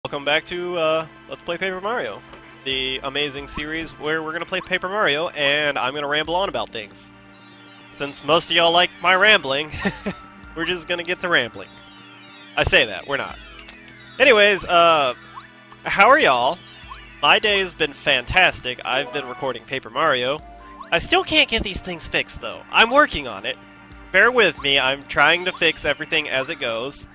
Welcome back to Let's Play Paper Mario, the amazing series where we're going to play Paper Mario, and I'm going to ramble on about things. Since most of y'all like my rambling, we're just going to get to rambling. I say that, we're not. Anyways, how are y'all? My day has been fantastic. I've been recording Paper Mario. I still can't get these things fixed, though. I'm working on it. Bear with me, I'm trying to fix everything as it goes.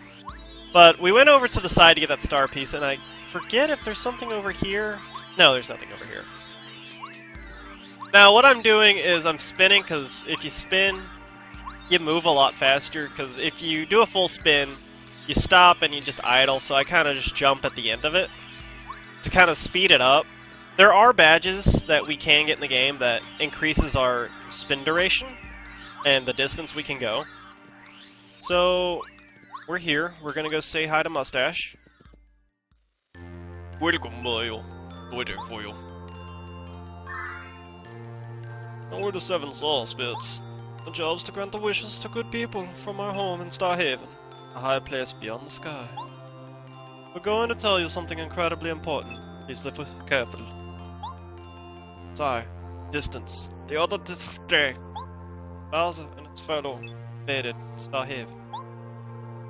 But we went over to the side to get that star piece, and I forget if there's something over here. No, there's nothing over here. Now, what I'm doing is I'm spinning, because if you spin, you move a lot faster, because if you do a full spin, you stop and you just idle, so I kind of just jump at the end of it to kind of speed it up. There are badges that we can get in the game that increases our spin duration and the distance we can go. So we're here. We're gonna go say hi to Mustache. Welcome, Mario. Waiting for you. Now we're the Seven Soul Spirits. The job's to grant the wishes to good people from our home in Star Haven, a high place beyond the sky. We're going to tell you something incredibly important. Please listen carefully. Sorry. Distance. The other display. Bowser and its fellow faded Star Haven.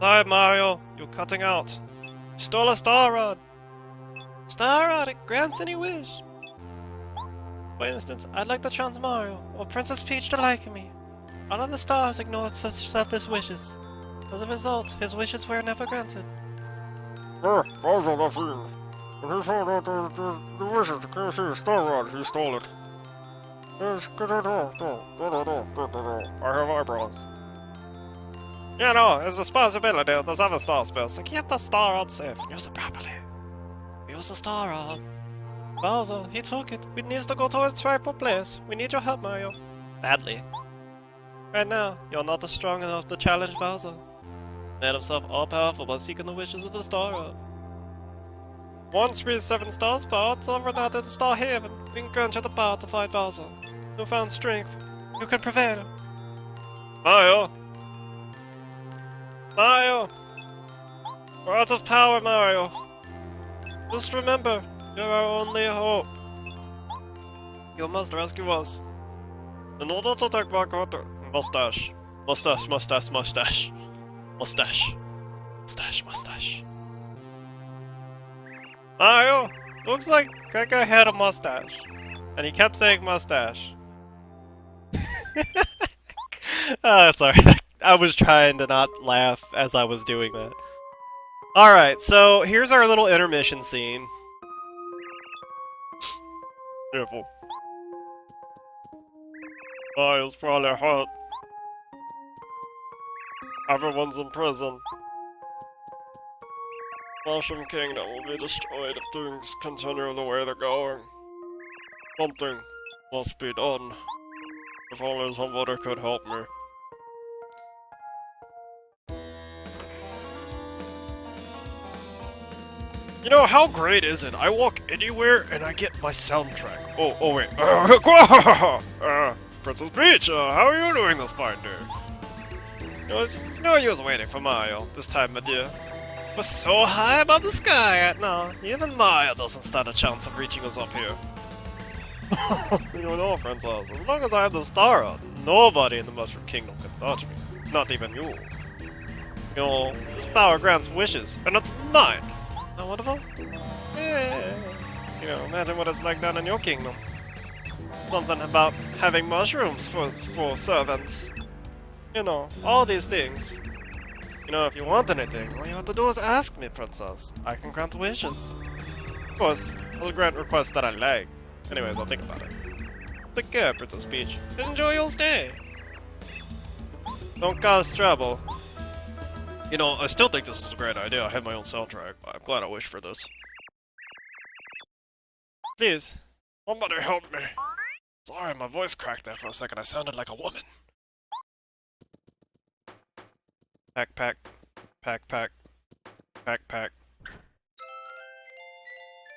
Sorry, Mario, you're cutting out. You stole a Star Rod. Star Rod, it grants any wish. For instance, I'd like to chance Mario, or Princess Peach to like me. All of the stars ignored such selfless wishes. As a result, his wishes were never granted. Bowser the Fiend. When he found out the wishes to can't see Star Rod, he stole it. Yes, I have eyebrows. You know, it's the responsibility of the Seven Star Spirits to keep the Star Rod safe and use it properly. Use the Star Rod. Bowser, he took it. We need to go to its rightful place. We need your help, Mario. Badly. Right now, you're not strong enough to challenge Bowser. Made himself all-powerful by seeking the wishes of the Star Rod. Once we 7 stars power to overnight at the Star Haven, we can grant you the power to fight Bowser. You found strength. You can prevail. Mario! Mario! We're out of power, Mario. Just remember, you're our only hope. You must rescue us. In order to take back our mustache. Mustache, mustache, mustache. Mustache. Mustache, mustache. Mario! Looks like that guy had a mustache. And he kept saying mustache. Oh, sorry. I was trying to not laugh as I was doing that. Alright, so here's our little intermission scene. Careful. Mario's probably hurt. Everyone's in prison. Mushroom Kingdom will be destroyed if things continue the way they're going. Something must be done. If only somebody could help me. You know, how great is it? I walk anywhere and I get my soundtrack. Oh wait. Princess Peach, how are you doing this fine day? You know, it's no use waiting for Mario this time, my dear. We're so high above the sky right now, even Mario doesn't stand a chance of reaching us up here. You know, Princess, as long as I have the Star Rod, nobody in the Mushroom Kingdom can touch me. Not even you. You know, this power grants wishes, and it's mine. Not wonderful? Yeah. You know, imagine what it's like down in your kingdom. Something about having mushrooms for servants. You know, all these things. You know, if you want anything, all you have to do is ask me, Princess. I can grant wishes. Of course, I'll grant requests that I like. Anyways, I'll think about it. Take care, Princess Peach. Enjoy your stay. Don't cause trouble. You know, I still think this is a great idea. I have my own soundtrack. I'm glad I wished for this. Please. Somebody help me. Sorry, my voice cracked there for a second. I sounded like a woman. Pack, pack. Pack, pack. Pack, pack.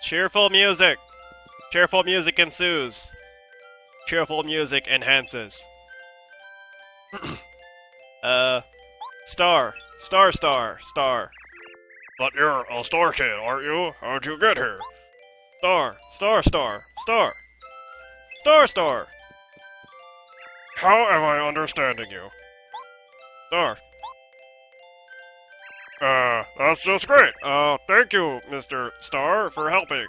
Cheerful music! Cheerful music ensues. Cheerful music enhances. Star. Star. But you're a Star Kid, aren't you? How'd you get here? Star, star, star, star. Star, star. How am I understanding you? Star. That's just great. Thank you, Mr. Star, for helping.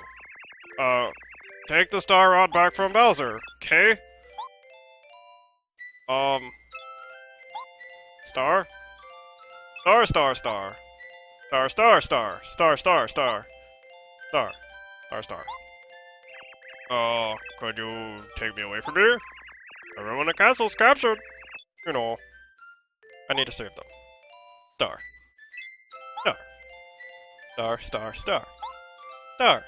Take the Star Rod back from Bowser, okay? Star? Star, star, star. Star, star, star. Star, star, star. Star. Star, star. Could you take me away from here? Everyone in the castle's captured. You know. I need to save them. Star. Star. Star, star, star. Star.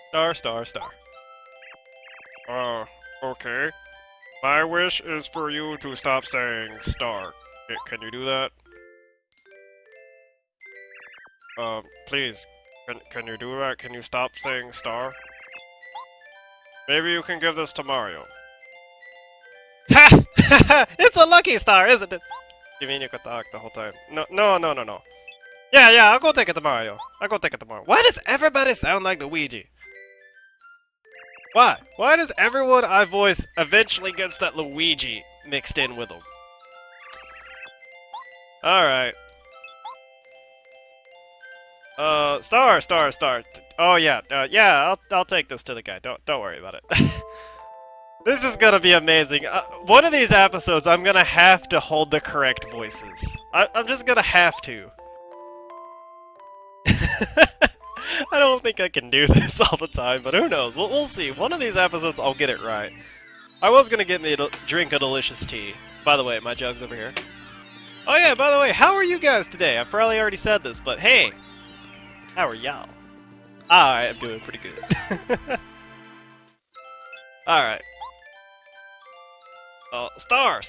Star, star, star. Okay. My wish is for you to stop saying star. Can you do that? Please. Can you do that? Can you stop saying star? Maybe you can give this to Mario. Ha! It's a lucky star, isn't it? You mean you could talk the whole time? No. Yeah, I'll go take it to Mario. Why does everybody sound like Luigi? Why? Why does everyone I voice eventually gets that Luigi mixed in with them? Alright. Star. Oh yeah, I'll take this to the guy. Don't worry about it. This is gonna be amazing. One of these episodes, I'm gonna have to hold the correct voices. I'm just gonna have to. I don't think I can do this all the time, but who knows? We'll see. One of these episodes, I'll get it right. I was gonna get me to drink a delicious tea. By the way, my jug's over here. Oh yeah, by the way, how are you guys today? I've probably already said this, but hey! How are y'all? I'm doing pretty good. Alright. Star!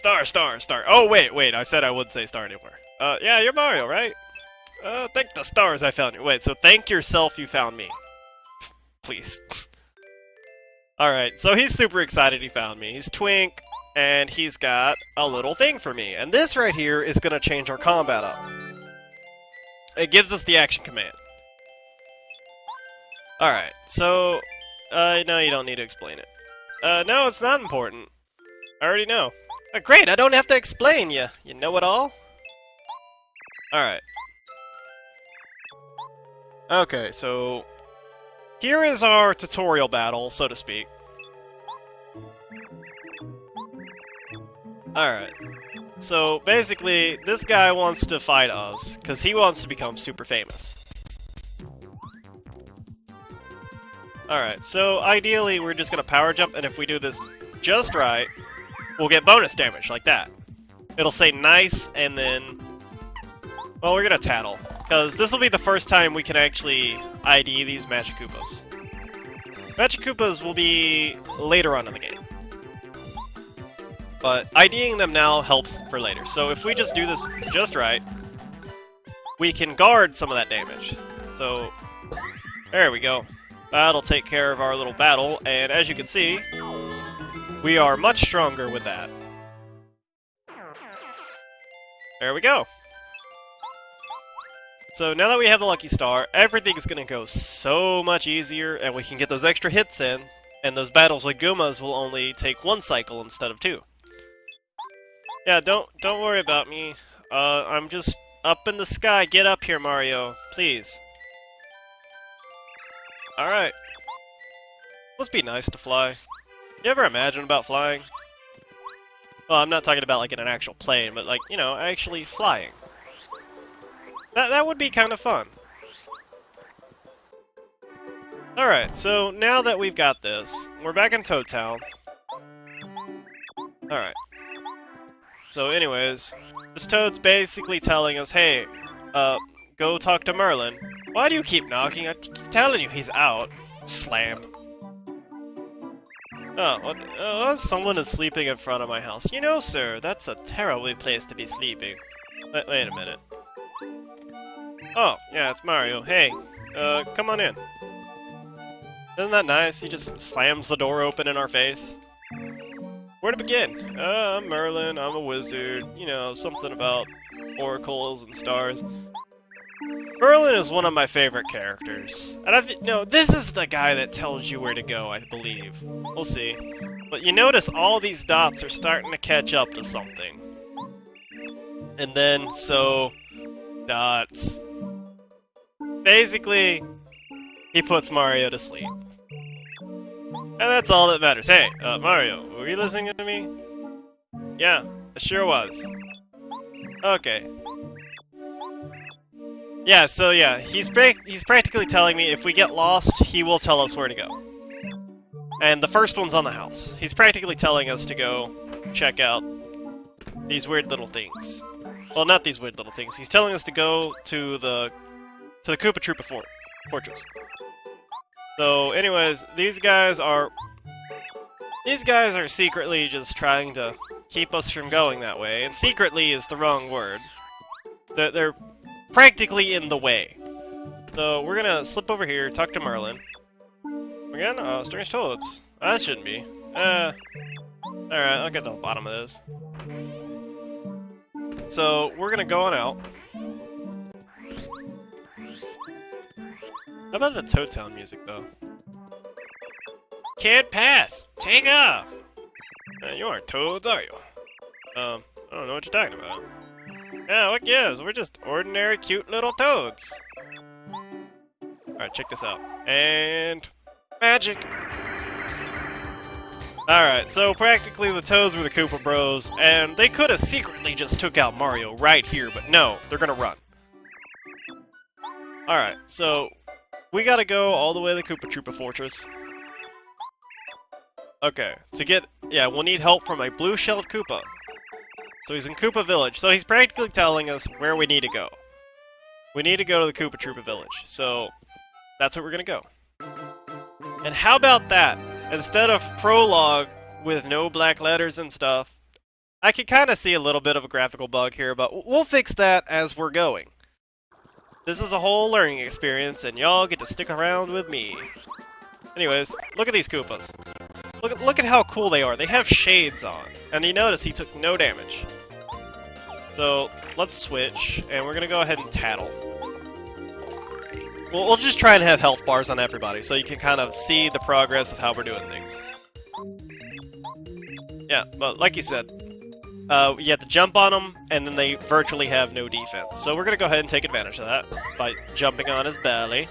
Oh, wait, I said I wouldn't say star anymore. Yeah, you're Mario, right? Thank the stars I found you. Wait, so thank yourself you found me. Please. Alright, so he's super excited he found me. He's Twink, and he's got a little thing for me. And this right here is gonna change our combat up. It gives us the action command. Alright, so... no, you don't need to explain it. No, it's not important. I already know. Great, I don't have to explain, you know it all? Alright. Okay, so... here is our tutorial battle, so to speak. Alright. So, basically, this guy wants to fight us, because he wants to become super famous. Alright, so ideally we're just gonna power jump, and if we do this just right, we'll get bonus damage, like that. It'll say nice, and then... well, we're gonna tattle, because this will be the first time we can actually ID these Magic Koopas. Magic Koopas will be later on in the game. But IDing them now helps for later. So if we just do this just right, we can guard some of that damage. So, there we go. That'll take care of our little battle, and as you can see, we are much stronger with that. There we go. So now that we have the Lucky Star, everything's gonna go so much easier, and we can get those extra hits in, and those battles with Goombas will only take 1 cycle instead of 2. Yeah, don't worry about me. I'm just up in the sky. Get up here, Mario. Please. Alright. Must be nice to fly. You ever imagine about flying? Well, I'm not talking about like in an actual plane, but like, you know, actually flying. That would be kind of fun. Alright, so now that we've got this, we're back in Toad Town. Alright. So anyways, this Toad's basically telling us, hey, go talk to Merlin. Why do you keep knocking? I keep telling you he's out. Slam. Oh, someone is sleeping in front of my house. You know, sir, that's a terrible place to be sleeping. Wait a minute. Oh, yeah, it's Mario. Hey, come on in. Isn't that nice? He just slams the door open in our face. Where to begin? I'm Merlin, I'm a wizard. You know, something about oracles and stars. Merlin is one of my favorite characters. And no, this is the guy that tells you where to go, I believe. We'll see. But you notice all these dots are starting to catch up to something. And then, so... dots. Basically, he puts Mario to sleep. And that's all that matters. Hey, Mario, were you listening to me? Yeah, I sure was. Okay. Yeah, so yeah, he's practically telling me if we get lost, he will tell us where to go. And the first one's on the house. He's practically telling us to go check out these weird little things. Well, not these weird little things. He's telling us to go to the Koopa Troopa Fortress. So, anyways, these guys are secretly just trying to keep us from going that way, and secretly is the wrong word. They're practically in the way. So we're gonna slip over here, talk to Merlin. Again? Strange toads. That shouldn't be. Alright, I'll get to the bottom of this. So, we're gonna go on out. How about the Toad Town music, though? Can't pass! Take off! You aren't toads, are you? I don't know what you're talking about. Yeah, what gives? We're just ordinary cute little toads. Alright, check this out. And... magic! Alright, so practically the Toads were the Koopa Bros, and they could have secretly just took out Mario right here, but no, they're gonna run. Alright, so we gotta go all the way to the Koopa Troopa Fortress. Okay, we'll need help from a blue-shelled Koopa. So he's in Koopa Village, so he's practically telling us where we need to go. We need to go to the Koopa Troopa Village, so that's where we're gonna go. And how about that? Instead of prologue with no black letters and stuff, I can kind of see a little bit of a graphical bug here, but we'll fix that as we're going. This is a whole learning experience, and y'all get to stick around with me. Anyways, look at these Koopas. Look at how cool they are. They have shades on. And you notice he took no damage. So, let's switch, and we're gonna go ahead and tattle. We'll just try and have health bars on everybody, so you can kind of see the progress of how we're doing things. Yeah, but like you said, you have to jump on them, and then they virtually have no defense. So we're gonna go ahead and take advantage of that by jumping on his belly.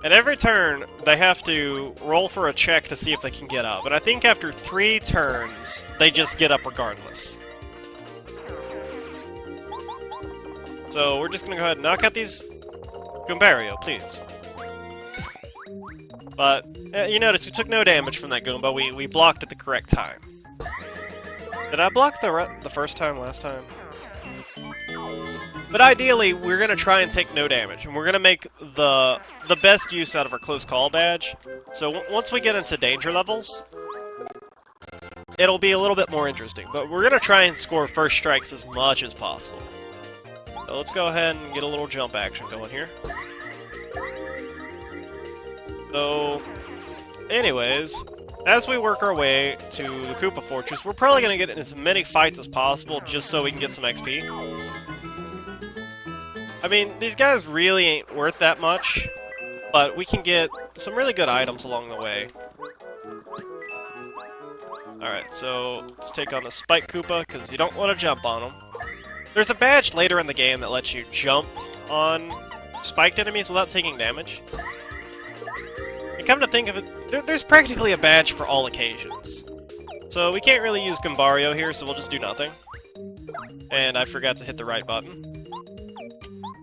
And every turn, they have to roll for a check to see if they can get up. But I think after 3 turns, they just get up regardless. So we're just gonna go ahead and knock out these Goombario, please. But, you notice we took no damage from that Goomba. We blocked at the correct time. Did I block the first time last time? But ideally, we're gonna try and take no damage, and we're gonna make the best use out of our close call badge. So once we get into danger levels, it'll be a little bit more interesting. But we're gonna try and score first strikes as much as possible. So let's go ahead and get a little jump action going here. So, anyways, as we work our way to the Koopa Fortress, we're probably gonna get in as many fights as possible just so we can get some XP. I mean, these guys really ain't worth that much, but we can get some really good items along the way. Alright, so let's take on the Spike Koopa, because you don't want to jump on them. There's a badge later in the game that lets you jump on spiked enemies without taking damage. And come to think of it, there's practically a badge for all occasions. So we can't really use Goombario here, so we'll just do nothing. And I forgot to hit the right button.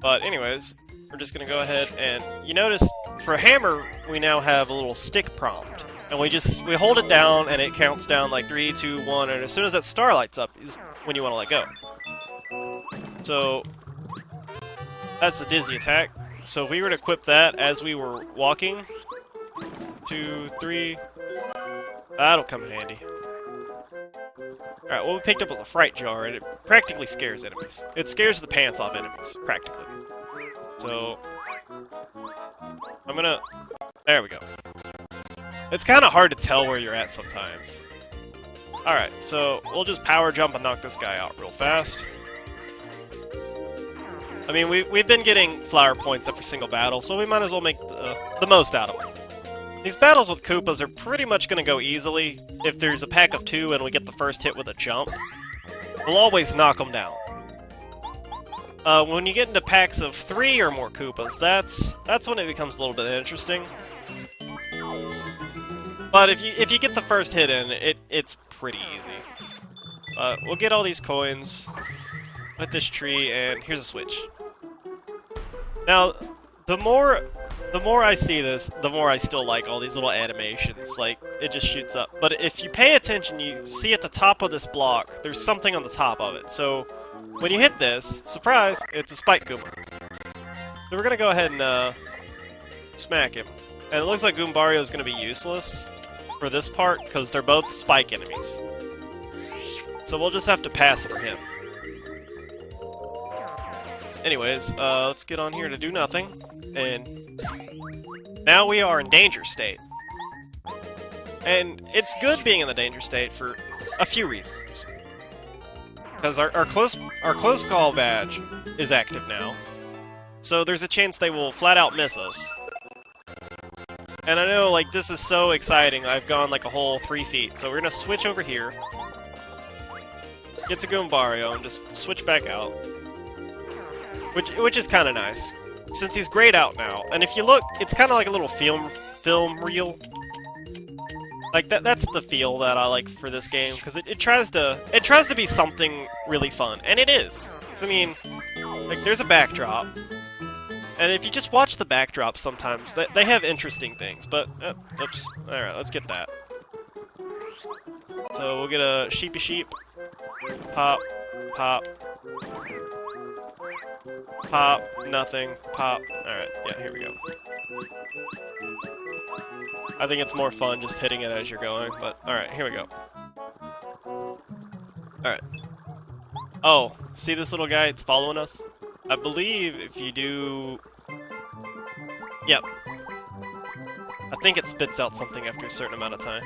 But anyways, we're just gonna go ahead and... You notice, for Hammer, we now have a little stick prompt. And we hold it down, and it counts down like 3, 2, 1, and as soon as that star lights up is when you want to let go. So, that's the Dizzy attack. So if we were to equip that as we were walking, 2, 3, that'll come in handy. Alright, what we picked up was a Fright Jar, and it practically scares enemies. It scares the pants off enemies, practically. So, I'm gonna... There we go. It's kind of hard to tell where you're at sometimes. Alright, so we'll just power jump and knock this guy out real fast. I mean, we've been getting flower points every single battle, so we might as well make the most out of them. These battles with Koopas are pretty much going to go easily. If there's a pack of 2 and we get the first hit with a jump, we'll always knock them down. When you get into packs of 3 or more Koopas, that's when it becomes a little bit interesting. But if you get the first hit in, it's pretty easy. We'll get all these coins with this tree, and here's a switch. Now, the more I see this, the more I still like all these little animations. Like, it just shoots up. But if you pay attention, you see at the top of this block, there's something on the top of it. So, when you hit this, surprise, it's a Spike Goomba. So we're gonna go ahead and smack him. And it looks like Goombario is gonna be useless for this part, because they're both Spike enemies. So we'll just have to pass for him. Anyways, let's get on here to do nothing. And now we are in danger state. And it's good being in the danger state for a few reasons. Because our close call badge is active now. So there's a chance they will flat out miss us. And I know, like, this is so exciting. I've gone like a whole 3 feet. So we're gonna switch over here. Get to Goombario and just switch back out. Which is kind of nice, since he's grayed out now. And if you look, it's kind of like a little film reel. Like that's the feel that I like for this game, because it tries to be something really fun, and it is. 'Cause, I mean, like, there's a backdrop, and if you just watch the backdrop, sometimes they have interesting things. But oops, all right, let's get that. So we'll get a sheepy sheep. Pop, pop. Pop, nothing, pop. Alright, yeah, here we go. I think it's more fun just hitting it as you're going, but alright, here we go. Alright. Oh, see this little guy? It's following us? I believe if you do... Yep. I think it spits out something after a certain amount of time.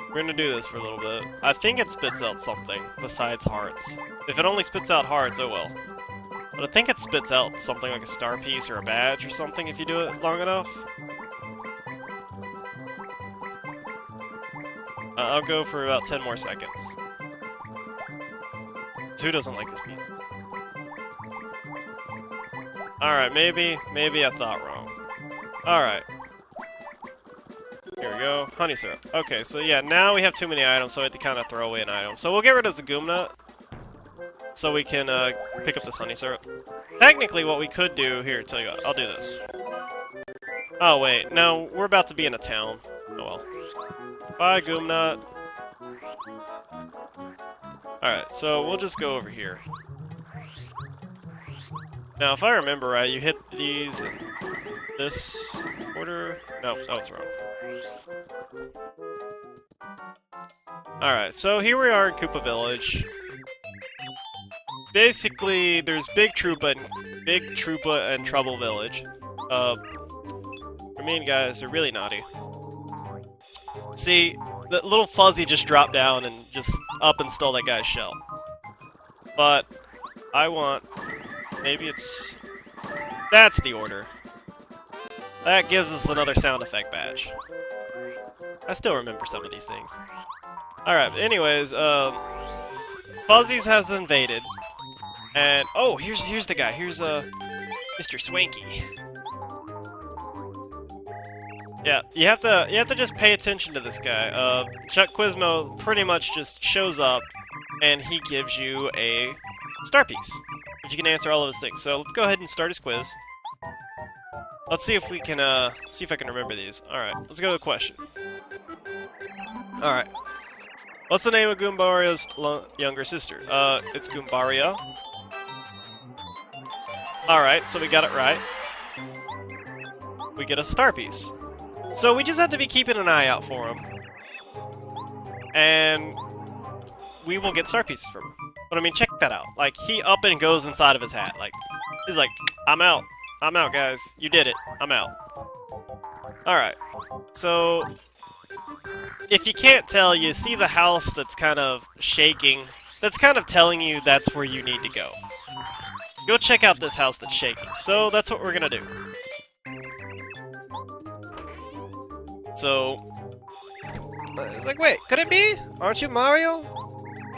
We're gonna do this for a little bit. I think it spits out something besides hearts. If it only spits out hearts, oh well. But I think it spits out something like a star piece or a badge or something if you do it long enough. I'll go for about 10 more seconds. Who doesn't like this music? Alright, maybe I thought wrong. Alright. Here we go. Honey syrup. Okay, so yeah, now we have too many items, so I have to kind of throw away an item. So we'll get rid of the Goomnut, so we can pick up this honey syrup. Technically, what we could do... Here, tell you what, I'll do this. Oh, wait. No, we're about to be in a town. Oh, well. Bye, Goomnut. Alright, so we'll just go over here. Now, if I remember right, you hit these in this order. No, that was wrong. Alright, so here we are in Koopa Village. Basically, there's Big Troopa and Trouble Village. The main guys are really naughty. See, the little Fuzzy just dropped down and just up and stole that guy's shell. But I want... Maybe it's... That's the order. That gives us another sound effect badge. I still remember some of these things. Alright, anyways, Fuzzy's has invaded. And, oh, here's the guy. Here's, Mr. Swanky. Yeah, you have to just pay attention to this guy. Chuck Quizmo pretty much just shows up, and he gives you a star piece. If you can answer all of his things. So let's go ahead and start his quiz. Let's see if we can, see if I can remember these. Alright, let's go to the question. Alright. What's the name of Goombario's younger sister? It's Goombaria. Alright, so we got it right. We get a star piece. So we just have to be keeping an eye out for him. And we will get star pieces from him. But I mean, check that out. Like, he up and goes inside of his hat. Like, he's like, I'm out. I'm out, guys. You did it. I'm out. Alright. So, if you can't tell, you see the house that's kind of shaking. That's kind of telling you that's where you need to go. Go check out this house that's shaking. So, that's what we're gonna do. So, it's like, wait, could it be? Aren't you Mario?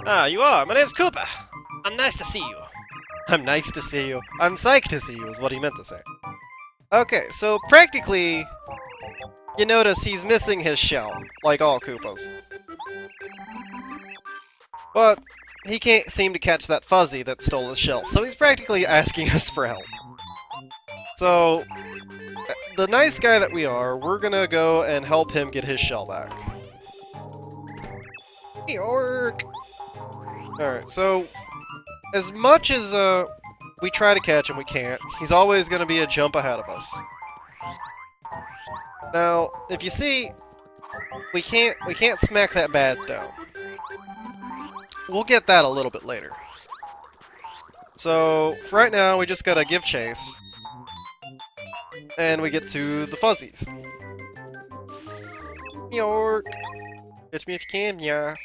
Ah, you are. My name's Koopa. I'm nice to see you. I'm nice to see you. I'm psyched to see you, is what he meant to say. Okay, so practically, you notice he's missing his shell, like all Koopas. But he can't seem to catch that Fuzzy that stole his shell, so he's practically asking us for help. So, the nice guy that we are, we're gonna go and help him get his shell back. York! Alright, so, as much as we try to catch him, we can't. He's always gonna be a jump ahead of us. Now, if you see, we can't smack that bat down. We'll get that a little bit later. So, for right now, we just gotta give chase. And we get to the Fuzzies. York! Catch me if you can, yeah.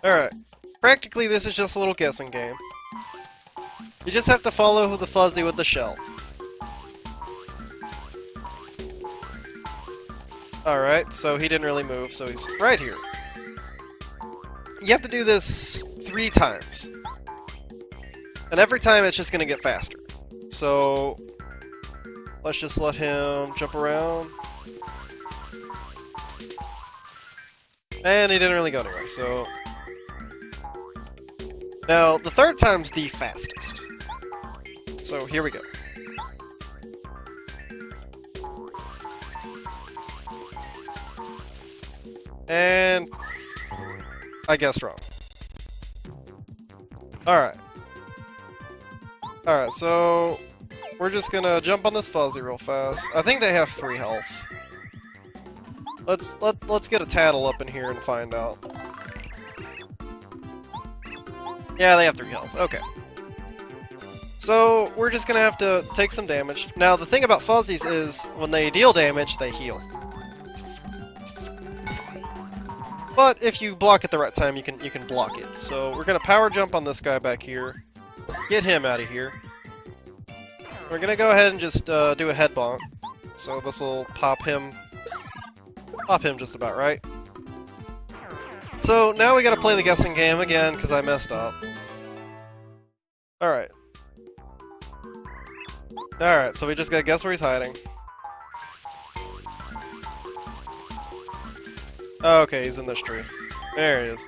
Alright. Practically, this is just a little guessing game. You just have to follow the Fuzzy with the shell. Alright, so he didn't really move, so he's right here. You have to do this 3 times. And every time it's just gonna get faster. So, let's just let him jump around. And he didn't really go anywhere, so... Now, the 3rd time's the fastest. So, here we go. And... I guessed wrong. Alright. Alright, so... We're just gonna jump on this Fuzzy real fast. I think they have 3 health. Let's get a Tattle up in here and find out. Yeah, they have 3 health. Okay. So, we're just gonna have to take some damage. Now, the thing about Fuzzies is, when they deal damage, they heal. But if you block at the right time, you can block it. So, we're gonna power jump on this guy back here. Get him out of here. We're gonna go ahead and just do a head bonk. So this will pop him just about right. So now we gotta play the guessing game again, because I messed up. Alright. Alright, so we just gotta guess where he's hiding. Okay, he's in this tree. There he is.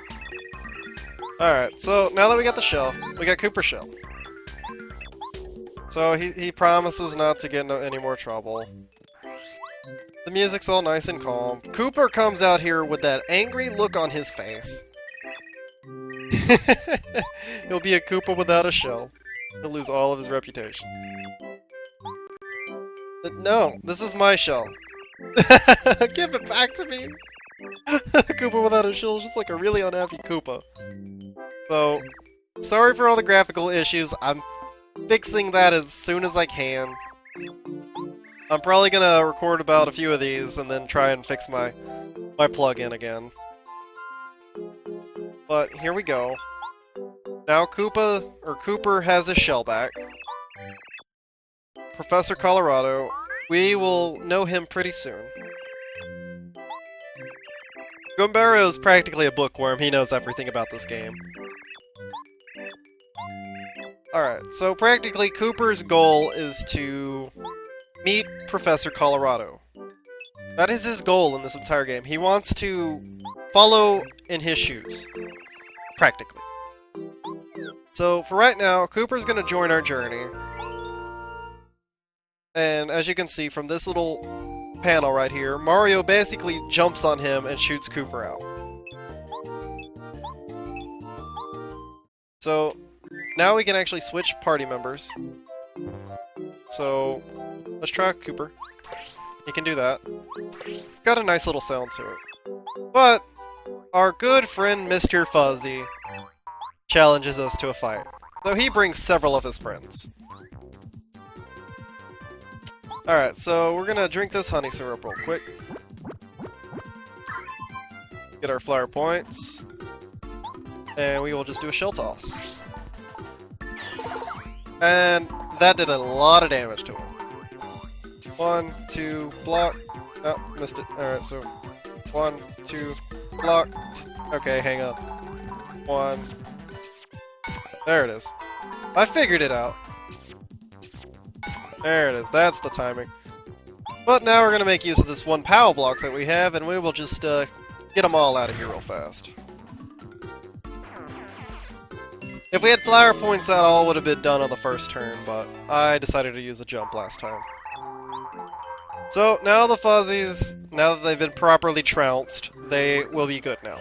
Alright, so now that we got the shell, we got Kooper's shell. So he promises not to get into any more trouble. The music's all nice and calm. Kooper comes out here with that angry look on his face. He'll be a Koopa without a shell. He'll lose all of his reputation. But no, this is my shell. Give it back to me! Koopa without a shell is just like a really unhappy Koopa. So, sorry for all the graphical issues. I'm fixing that as soon as I can. I'm probably gonna record about a few of these and then try and fix my plugin again. But here we go. Now Kooper has his shell back. Professor Colorado, we will know him pretty soon. Goombario is practically a bookworm, he knows everything about this game. Alright, so practically Kooper's goal is to meet Professor Colorado. That is his goal in this entire game. He wants to follow in his shoes. Practically. So, for right now, Kooper's gonna join our journey. And as you can see from this little panel right here, Mario basically jumps on him and shoots Kooper out. So, now we can actually switch party members. So, let's try Kooper. He can do that. Got a nice little sound to it. But, our good friend Mr. Fuzzy challenges us to a fight. So he brings several of his friends. Alright, so we're gonna drink this honey syrup real quick. Get our flower points. And we will just do a shell toss. And that did a lot of damage to him. 1, 2, block. Oh, missed it. Alright, so 1, 2, block. Okay, hang on. 1. There it is. I figured it out. There it is. That's the timing. But now we're going to make use of this one POW block that we have, and we will just get them all out of here real fast. If we had flower points, that all would have been done on the first turn, but I decided to use a jump last time. So, now the fuzzies, now that they've been properly trounced, they will be good now.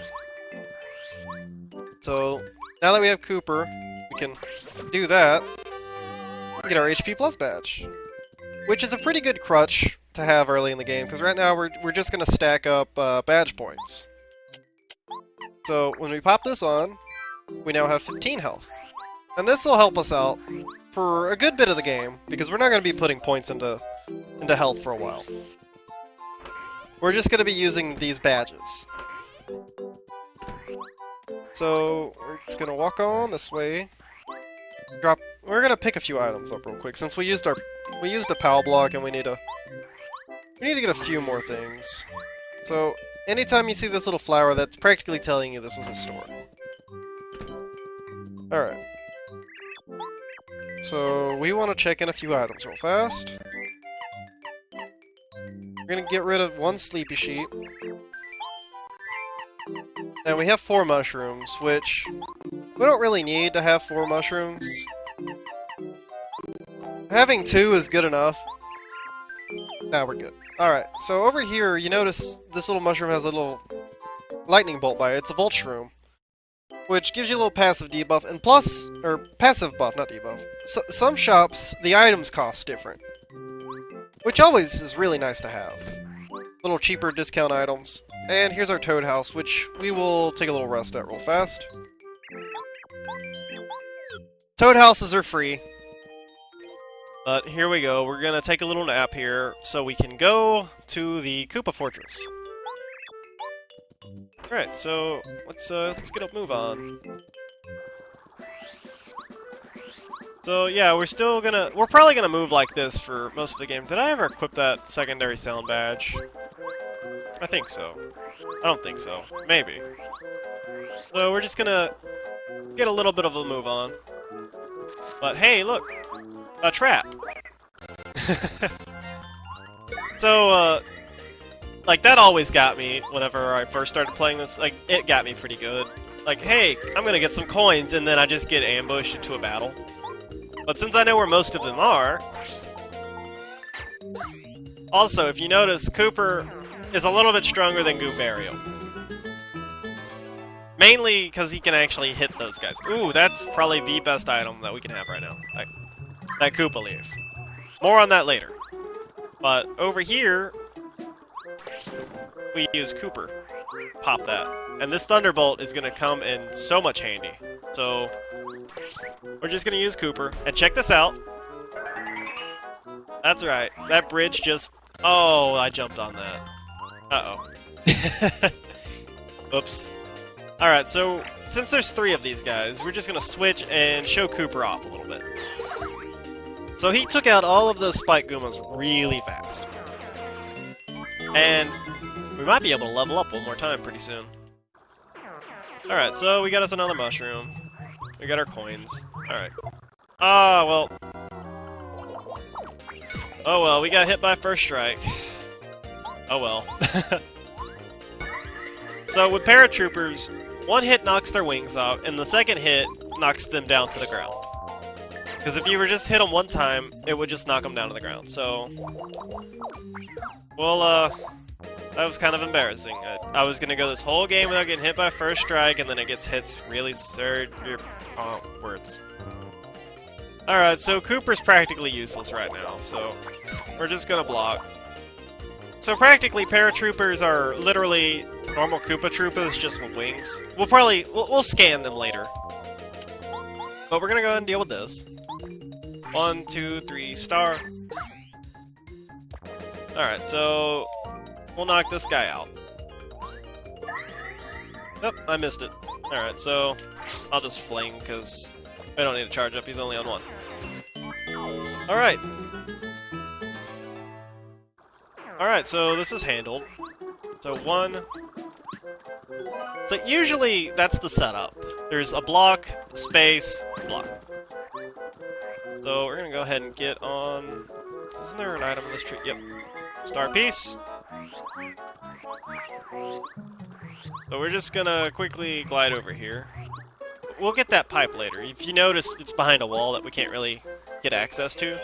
So, now that we have Kooper, we can do that, and get our HP Plus badge. Which is a pretty good crutch to have early in the game, because right now we're just going to stack up badge points. So, when we pop this on, we now have 15 health. And this will help us out for a good bit of the game, because we're not going to be putting points into health for a while. We're just going to be using these badges. So, we're just going to walk on this way. We're going to pick a few items up real quick, since we used the POW block and we need to get a few more things. So, anytime you see this little flower, that's practically telling you this is a store. Alright. So, we want to check in a few items real fast. We're going to get rid of one sleepy sheep. And we have 4 mushrooms, which we don't really need to have 4 mushrooms. Having 2 is good enough. Now we're good. Alright, so over here, you notice this little mushroom has a little lightning bolt by it. It's a Volt Shroom, which gives you a little passive debuff, and plus, or passive buff, not debuff. So, some shops, the items cost different, which always is really nice to have. Little cheaper discount items. And here's our Toad House, which we will take a little rest at real fast. Toad Houses are free. But here we go, we're gonna take a little nap here, so we can go to the Koopa Fortress. Alright, so let's get a move on. So yeah, we're probably gonna move like this for most of the game. Did I ever equip that secondary sound badge? I think so. I don't think so. Maybe. So we're just gonna get a little bit of a move on. But hey, look! A trap! So, like, that always got me whenever I first started playing this. Like, it got me pretty good. Like, hey, I'm gonna get some coins, and then I just get ambushed into a battle. But since I know where most of them are... Also, if you notice, Kooper is a little bit stronger than Goombario. Mainly because he can actually hit those guys. Ooh, that's probably the best item that we can have right now. That Koopa Leaf. More on that later. But over here, we use Kooper. Pop that. And this Thunderbolt is going to come in so much handy. So, we're just going to use Kooper. And check this out. That's right. That bridge just... Oh, I jumped on that. Uh-oh. Oops. Alright, so since there's 3 of these guys, we're just going to switch and show Kooper off a little bit. So he took out all of those Spike Goombas really fast. And we might be able to level up one more time pretty soon. Alright, so we got us another mushroom. We got our coins. Alright. Ah, well. Oh well, we got hit by first strike. Oh well. So with paratroopers, one hit knocks their wings off, and the second hit knocks them down to the ground. Because if you were just hit them one time, it would just knock them down to the ground. So, well, that was kind of embarrassing. I was gonna go this whole game without getting hit by first strike, and then it gets hit really words. Alright, so Kooper's practically useless right now, so we're just gonna block. So practically, paratroopers are literally normal Koopa Troopas, just with wings. We'll scan them later. But we're gonna go ahead and deal with this. 1, 2, 3, star. Alright, so we'll knock this guy out. Oh, I missed it. Alright, so I'll just fling, because I don't need to charge up, he's only on 1. Alright. Alright, so this is handled. So 1. So usually that's the setup. There's a block, space, block. So we're gonna go ahead and get on... Isn't there an item in this tree? Yep. Star piece. So we're just gonna quickly glide over here. We'll get that pipe later. If you notice, it's behind a wall that we can't really get access to.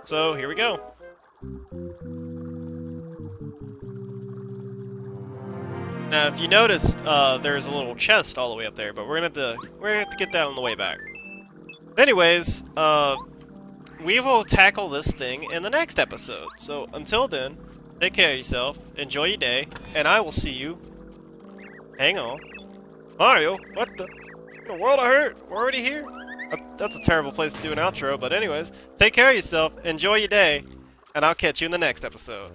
So here we go. Now, if you noticed, there's a little chest all the way up there, but we're gonna have to get that on the way back. Anyways, we will tackle this thing in the next episode. So until then, take care of yourself, enjoy your day, and I will see you. Hang on. Mario, what the? In the world I hurt? We're already here? That's a terrible place to do an outro, but anyways, take care of yourself, enjoy your day, and I'll catch you in the next episode.